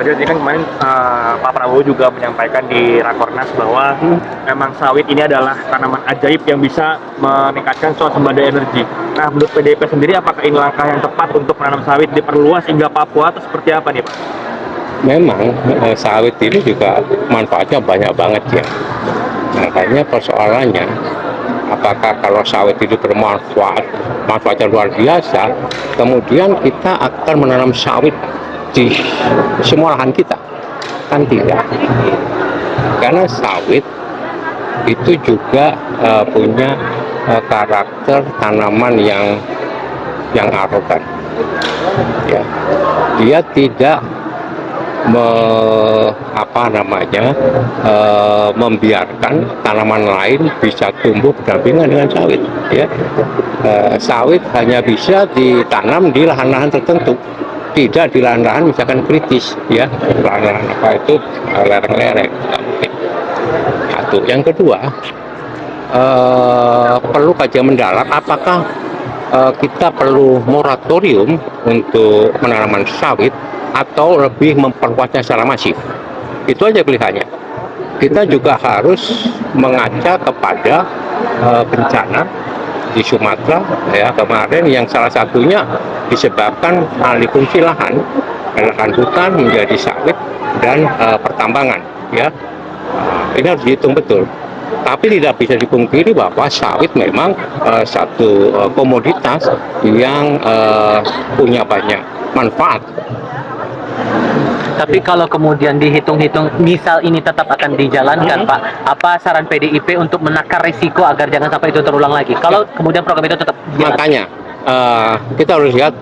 Jadi kan kemarin Pak Prabowo juga menyampaikan di Rakornas bahwa memang sawit ini adalah tanaman ajaib yang bisa meningkatkan swasembada energi. Nah, menurut PDIP sendiri apakah ini langkah yang tepat untuk menanam sawit diperluas hingga Papua atau seperti apa nih Pak? Memang sawit ini juga manfaatnya banyak banget ya. Makanya persoalannya, apakah kalau sawit itu manfaatnya luar biasa, kemudian kita akan menanam sawit di semua lahan kita? Kan tidak. Karena sawit itu juga punya karakter tanaman yang arogan. Ya, dia tidak membiarkan tanaman lain bisa tumbuh berdampingan dengan sawit. Ya, sawit hanya bisa ditanam di lahan-lahan tertentu, tidak di lahan-lahan misalkan kritis, ya, lahan-lahan apa itu lereng-lereng, nggak mungkin. Satu. Yang kedua, perlu kajian mendalam apakah kita perlu moratorium untuk penanaman sawit atau lebih memperkuatnya secara masif. Itu aja pilihannya. Kita juga harus mengaca kepada bencana di Sumatera ya kemarin yang salah satunya disebabkan alih fungsi lahan hutan menjadi sawit dan pertambangan ya. Ini harus dihitung betul. Tapi tidak bisa dipungkiri bahwa sawit memang satu komoditas yang punya banyak manfaat. Tapi kalau kemudian dihitung-hitung, misal ini tetap akan dijalankan, Pak, apa saran PDIP untuk menakar risiko agar jangan sampai itu terulang lagi? Kalau kemudian program itu tetap jalan. Makanya kita harus lihat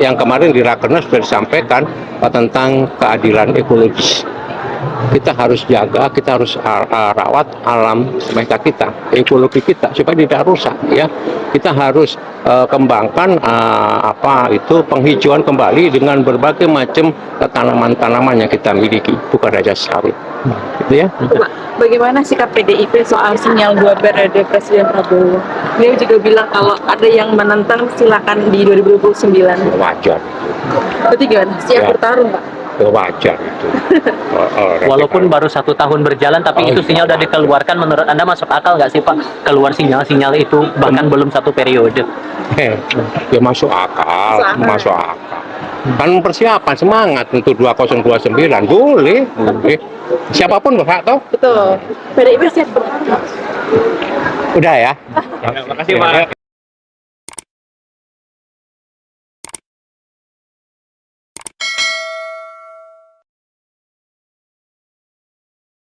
yang kemarin di Rakernas sudah disampaikan tentang keadilan ekologis. Kita harus jaga, kita harus rawat alam semesta kita, ekologi kita supaya tidak rusak ya. Kita harus kembangkan penghijauan kembali dengan berbagai macam tanaman-tanaman yang kita miliki, bukan saja sawit. Gitu ya. Bagaimana sikap PDIP soal sinyal 2 periode Presiden Prabowo? Beliau juga bilang kalau ada yang menentang silakan di 2029. Wajar. Berarti gimana? Siap bertarung, Pak? Wajar itu. Walaupun baru 1 tahun berjalan, tapi itu sinyal sudah dikeluarkan. Menurut Anda masuk akal nggak sih Pak keluar sinyal-sinyal itu bahkan belum 1 periode? Ya masuk akal. Kan persiapan semangat untuk 2029 boleh. Siapapun berhak toh. Betul. PDIP siap bertarung. Udah ya. Terima kasih Pak.